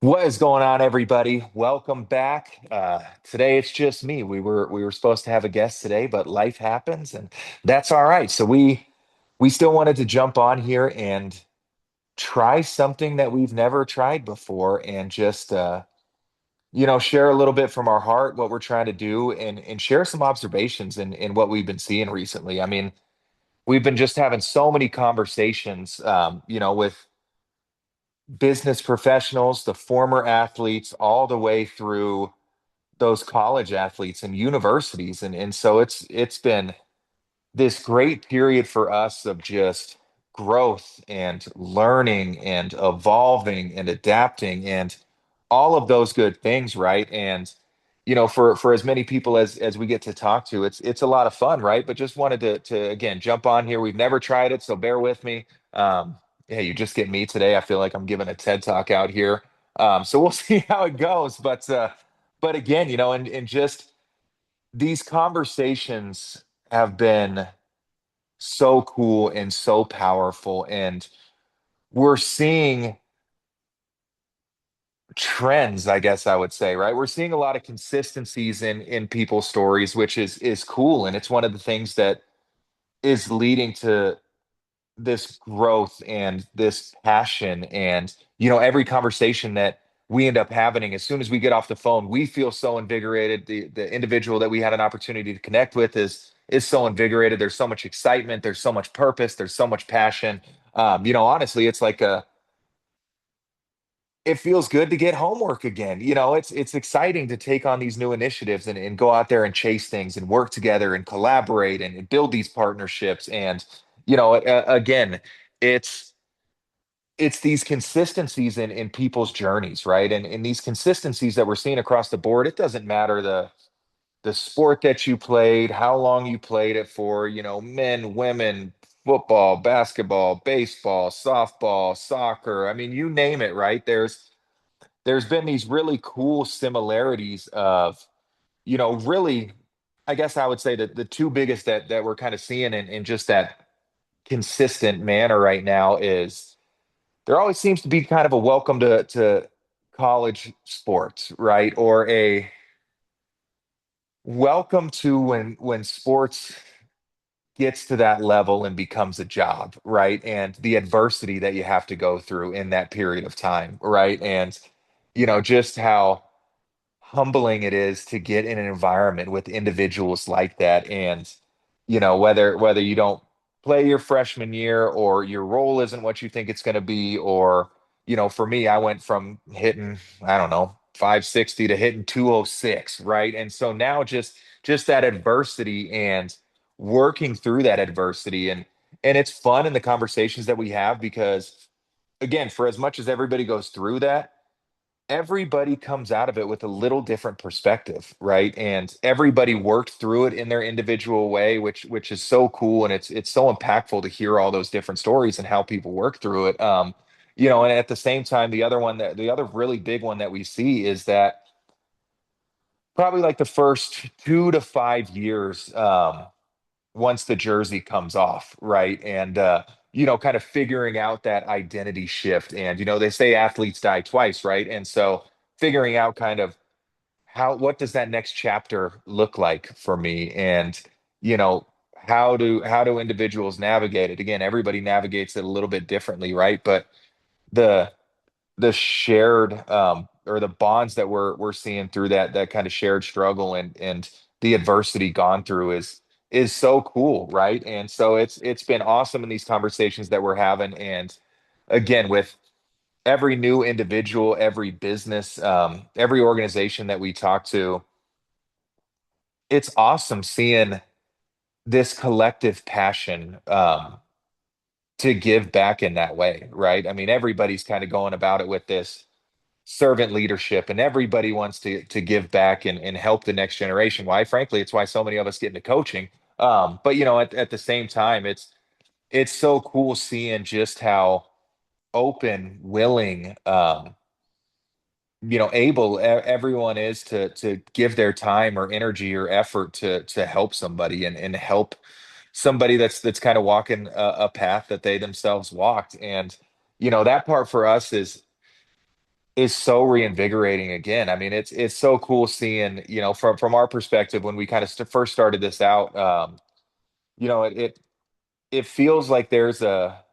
What is going on, everybody? Welcome back. Today it's just me. We were supposed to have a guest today, but life happens, and that's all right. So we still wanted to jump on here and try something that we've never tried before, and just share a little bit from our heart what we're trying to do, and share some observations in what we've been seeing recently. I mean, we've been just having so many conversations, with business professionals, the former athletes, all the way through those college athletes and universities. And so it's been this great period for us of just growth and learning and evolving and adapting and all of those good things, right? And for as many people as we get to talk to, it's a lot of fun, right? But just wanted to again jump on here. We've never tried it, so bear with me. Hey, you just get me today. I feel like I'm giving a TED talk out here. So we'll see how it goes. But again, and just these conversations have been so cool and so powerful. And we're seeing trends, I guess I would say, right? We're seeing a lot of consistencies in people's stories, which is cool. And it's one of the things that is leading to this growth and this passion. And every conversation that we end up having, as soon as we get off the phone, we feel so invigorated. The individual that we had an opportunity to connect with is so invigorated. There's so much excitement, there's so much purpose, there's so much passion. Honestly, it's like a it feels good to get homework again. It's exciting to take on these new initiatives and go out there and chase things and work together and collaborate and build these partnerships. And again, it's it's these consistencies in people's journeys, right? And these consistencies that we're seeing across the board. It doesn't matter the sport that you played, how long you played it for, men, women, football, basketball, baseball, softball, soccer. I mean, you name it, right? There's been these really cool similarities of, really, I guess I would say that the two biggest that we're kind of seeing in just that consistent manner right now is there always seems to be kind of a welcome to college sports, right? Or a welcome to when sports gets to that level and becomes a job, right? And the adversity that you have to go through in that period of time, right? And just how humbling it is to get in an environment with individuals like that. And whether you don't play your freshman year or your role isn't what you think it's going to be, or for me, I went from hitting, I don't know, 560 to hitting 206, right? And so now just that adversity and working through that adversity, and it's fun in the conversations that we have because again, for as much as everybody goes through that, everybody comes out of it with a little different perspective, right? And everybody worked through it in their individual way, which is so cool, and it's so impactful to hear all those different stories and how people work through it. And at the same time, the other really big one that we see is that probably like the first 2 to 5 years, once the jersey comes off, right? And kind of figuring out that identity shift. And they say athletes die twice, right? And so figuring out kind of what does that next chapter look like for me? And you know, how do individuals navigate it? Again, everybody navigates it a little bit differently, right? But the the shared or the bonds that we're seeing through that kind of shared struggle and the adversity gone through is so cool, right? And so it's been awesome in these conversations that we're having. And again, with every new individual, every business, every organization that we talk to, it's awesome seeing this collective passion to give back in that way, right? I mean, everybody's kind of going about it with this servant leadership, and everybody wants to give back and help the next generation. Why? Frankly, it's why so many of us get into coaching. But at the same time, it's so cool seeing just how open, willing, able everyone is to give their time or energy or effort to help somebody and help somebody that's kind of walking a path that they themselves walked. And that part for us is so reinvigorating again. I mean, it's so cool seeing, from our perspective when we kind of first started this out. It feels like there's a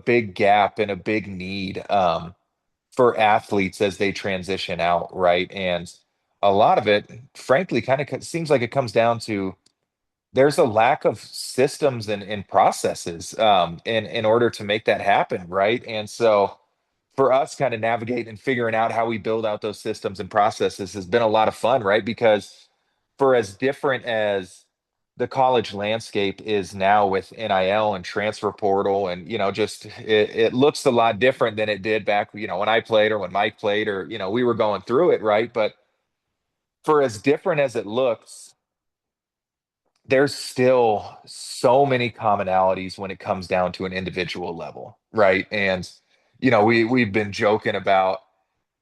big gap and a big need for athletes as they transition out, right? And a lot of it, frankly, kind of seems like it comes down to there's a lack of systems and processes in order to make that happen, right? And so for us, kind of navigating and figuring out how we build out those systems and processes has been a lot of fun, right? Because for as different as the college landscape is now with NIL and transfer portal, and just it looks a lot different than it did back, when I played or when Mike played, or we were going through it, right? But for as different as it looks, there's still so many commonalities when it comes down to an individual level, right? And we've been joking about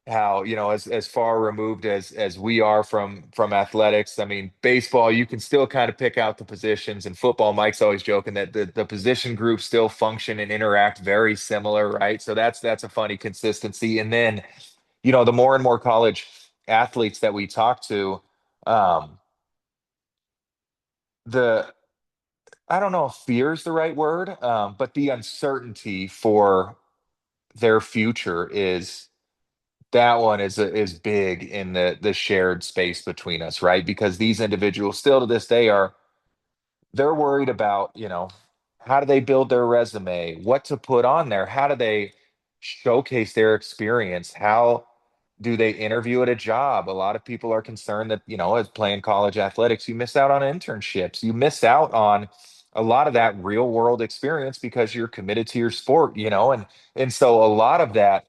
how, as far removed as we are from athletics. I mean, baseball, you can still kind of pick out the positions, and football, Mike's always joking that the position groups still function and interact very similar, right? So that's a funny consistency. And then, the more and more college athletes that we talk to, um, the I don't know if fear is the right word, but the uncertainty for their future is that one is big in the shared space between us, right? Because these individuals still to this day they're worried about, how do they build their resume, what to put on there, how do they showcase their experience, how do they interview at a job. A lot of people are concerned that, as playing college athletics, you miss out on internships, you miss out on a lot of that real world experience because you're committed to your sport, and so a lot of that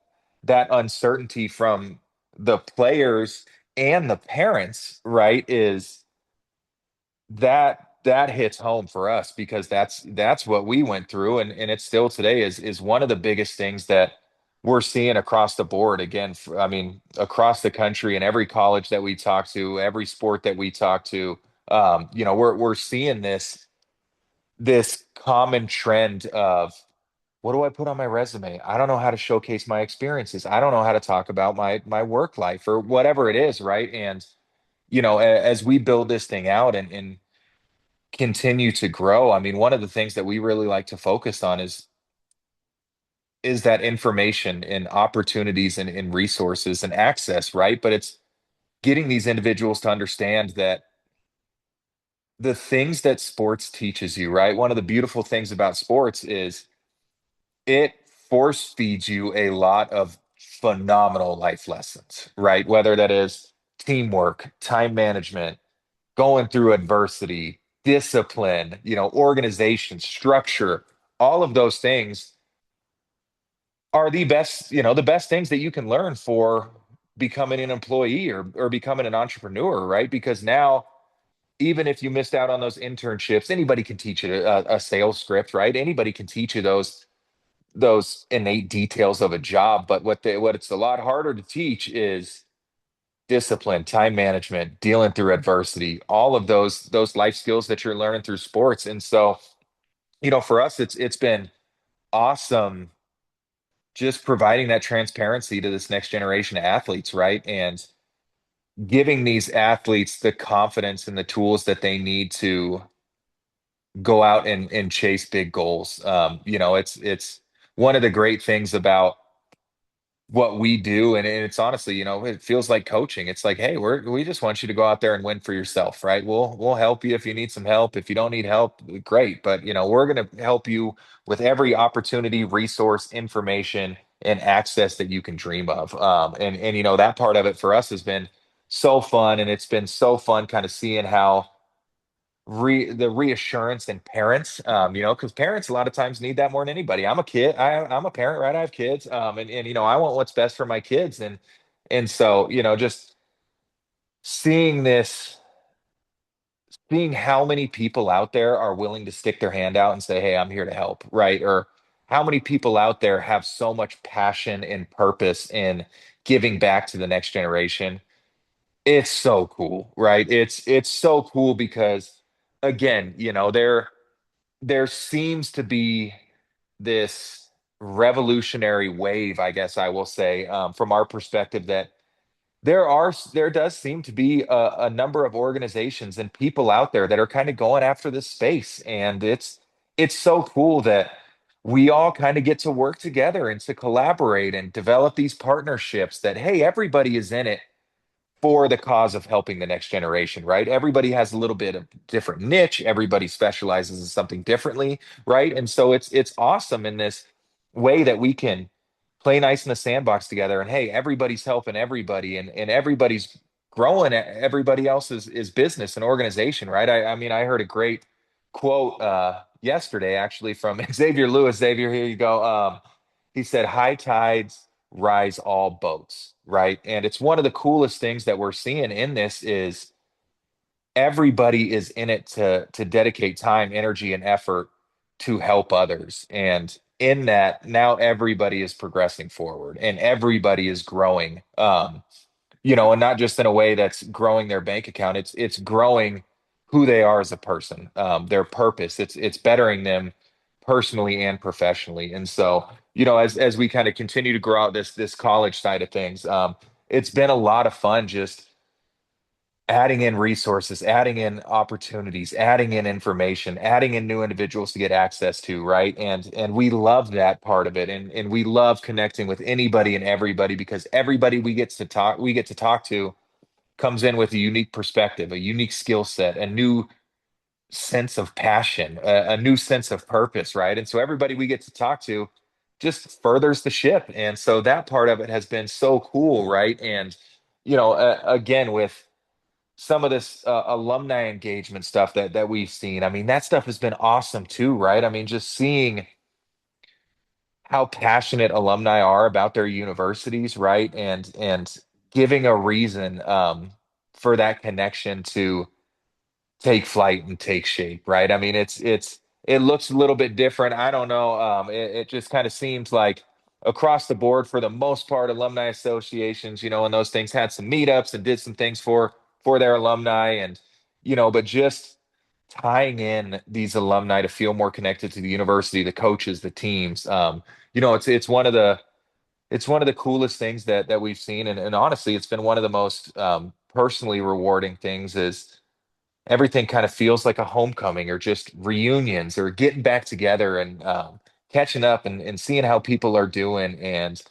uncertainty from the players and the parents, right, is that hits home for us because that's what we went through, and it still today is one of the biggest things that we're seeing across the board again. I mean, across the country, and every college that we talk to, every sport that we talk to, we're seeing this common trend of, what do I put on my resume? I don't know how to showcase my experiences. I don't know how to talk about my work life or whatever it is, right? And as we build this thing out and continue to grow. I mean, one of the things that we really like to focus on is that information and opportunities and resources and access, right? But it's getting these individuals to understand that the things that sports teaches you, right? One of the beautiful things about sports is it force feeds you a lot of phenomenal life lessons, right? Whether that is teamwork, time management, going through adversity, discipline, organization, structure, all of those things are the best things that you can learn for becoming an employee or becoming an entrepreneur, right? Because now, even if you missed out on those internships, anybody can teach you a sales script, right? Anybody can teach you those innate details of a job, but what it's a lot harder to teach is discipline, time management, dealing through adversity, all of those life skills that you're learning through sports. And so, for us, it's been awesome just providing that transparency to this next generation of athletes, right? And giving these athletes the confidence and the tools that they need to go out and chase big goals. It's one of the great things about what we do, and it's honestly, it feels like coaching. It's like, hey, we just want you to go out there and win for yourself, right? We'll help you if you need some help. If you don't need help, great, but we're going to help you with every opportunity, resource, information, and access that you can dream of. And that part of it for us has been so fun, and it's been so fun kind of seeing how the reassurance in parents, because parents a lot of times need that more than anybody. I'm a parent, right? I have kids, and I want what's best for my kids, and so just seeing this, seeing how many people out there are willing to stick their hand out and say, hey, I'm here to help, right? Or how many people out there have so much passion and purpose in giving back to the next generation. It's so cool, right? It's so cool because, again, there seems to be this. revolutionary wave, I guess I will say, from our perspective, that there does seem to be a number of organizations and people out there that are kind of going after this space, and it's so cool that we all kind of get to work together and to collaborate and develop these partnerships that, hey, everybody is in it for the cause of helping the next generation, right? Everybody has a little bit of different niche. Everybody specializes in something differently, right? And so it's awesome in this way that we can play nice in the sandbox together. And hey, everybody's helping everybody, and everybody's growing everybody else's is business and organization, right? I mean, I heard a great quote yesterday actually from Xavier Lewis. Xavier, here you go. He said, "High tides rise all boats," right? And it's one of the coolest things that we're seeing in this is everybody is in it to dedicate time, energy, and effort to help others. And in that, now everybody is progressing forward and everybody is growing. And not just in a way that's growing their bank account. It's growing who they are as a person, their purpose. It's bettering them personally and professionally. And so, as we kind of continue to grow out this college side of things, it's been a lot of fun just adding in resources, adding in opportunities, adding in information, adding in new individuals to get access to, right? And we love that part of it. And we love connecting with anybody and everybody because everybody we get to talk to comes in with a unique perspective, a unique skill set, a new sense of passion, a new sense of purpose, right? And so everybody we get to talk to just furthers the ship. And so that part of it has been so cool, right? And again, with some of this alumni engagement stuff that we've seen. I mean, that stuff has been awesome too, right? I mean, just seeing how passionate alumni are about their universities, right? And giving a reason for that connection to take flight and take shape, right? I mean, it looks a little bit different. I don't know. It just kind of seems like across the board, for the most part, alumni associations, and those things had some meetups and did some things for their alumni, and but just tying in these alumni to feel more connected to the university, the coaches, the teams. It's one of the coolest things that we've seen, and honestly, it's been one of the most personally rewarding things is everything kind of feels like a homecoming or just reunions or getting back together and catching up and seeing how people are doing and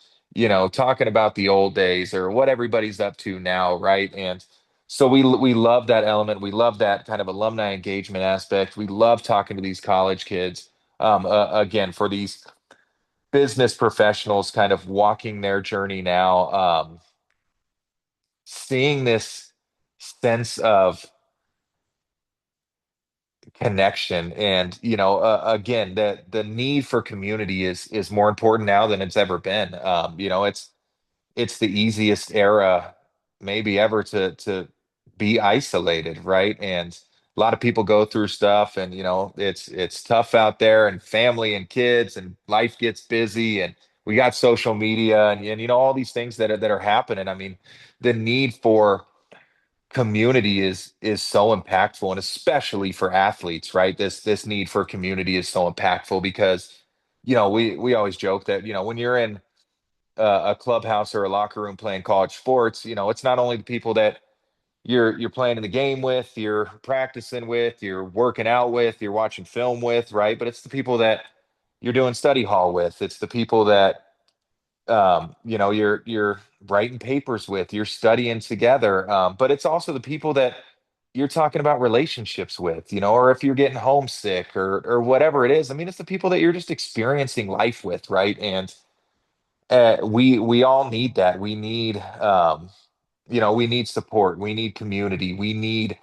talking about the old days or what everybody's up to now, right? And so we love that element. We love that kind of alumni engagement aspect. We love talking to these college kids. Again, for these business professionals kind of walking their journey now, seeing this sense of connection and again, the need for community is more important now than it's ever been. It's the easiest era maybe ever to be isolated, right? And a lot of people go through stuff, and it's tough out there, and family and kids and life gets busy, and we got social media and all these things that are happening. I mean, the need for community is so impactful, and especially for athletes, right? This need for community is so impactful because we always joke that when you're in a clubhouse or a locker room playing college sports, it's not only the people that you're playing in the game with, you're practicing with, you're working out with, you're watching film with, right? But it's the people that you're doing study hall with. It's the people that you're writing papers with, you're studying together. But it's also the people that you're talking about relationships with, or if you're getting homesick or whatever it is. I mean, it's the people that you're just experiencing life with, right? And we all need that. We need support. We need community. We need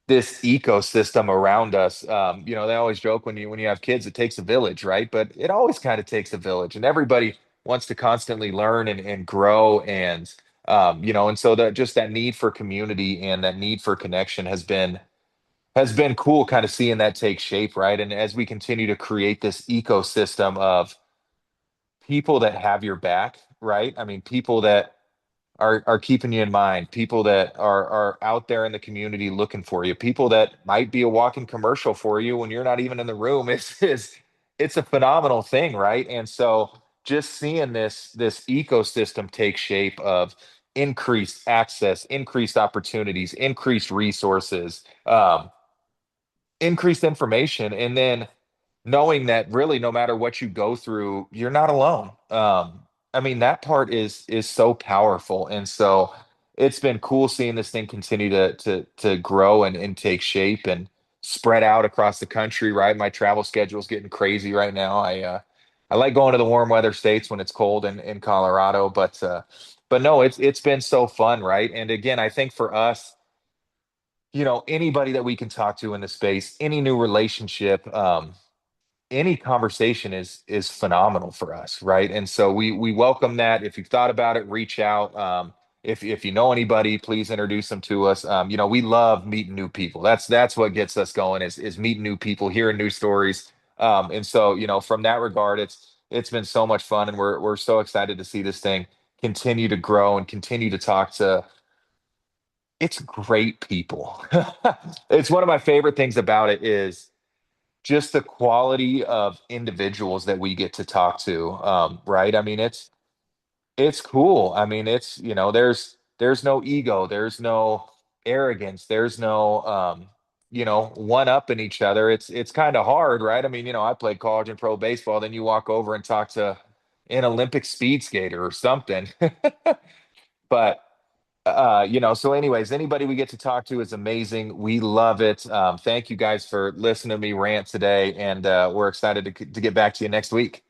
this ecosystem around us. They always joke when you have kids, it takes a village, right? But it always kind of takes a village, and everybody wants to constantly learn and grow, and so that just that need for community and that need for connection has been cool, kind of seeing that take shape, right? And as we continue to create this ecosystem of people that have your back, right? I mean, people that are keeping you in mind, people that are out there in the community looking for you, people that might be a walking commercial for you when you're not even in the room. It's a phenomenal thing, right? And so just seeing this ecosystem take shape of increased access, increased opportunities, increased resources, increased information, and then knowing that really no matter what you go through, you're not alone. I mean, that part is so powerful. And so it's been cool seeing this thing continue to grow and take shape and spread out across the country, right? My travel schedule's getting crazy right now. I like going to the warm weather states when it's cold in Colorado, but no, it's been so fun, right? And again, I think for us, anybody that we can talk to in the space, any new relationship, any conversation is phenomenal for us, right? And so we welcome that. If you've thought about it, reach out. If you know anybody, please introduce them to us. We love meeting new people. That's what gets us going is meeting new people, hearing new stories. And so from that regard, it's been so much fun, and we're so excited to see this thing continue to grow and continue to talk to. It's great people. It's one of my favorite things about it is just the quality of individuals that we get to talk to, right? I mean, it's cool. I mean, there's no ego, there's no arrogance, there's no one up in each other. It's kind of hard, right? I mean, I played college and pro baseball, then you walk over and talk to an Olympic speed skater or something. But so anyways, anybody we get to talk to is amazing. We love it. Thank you guys for listening to me rant today, and we're excited to get back to you next week.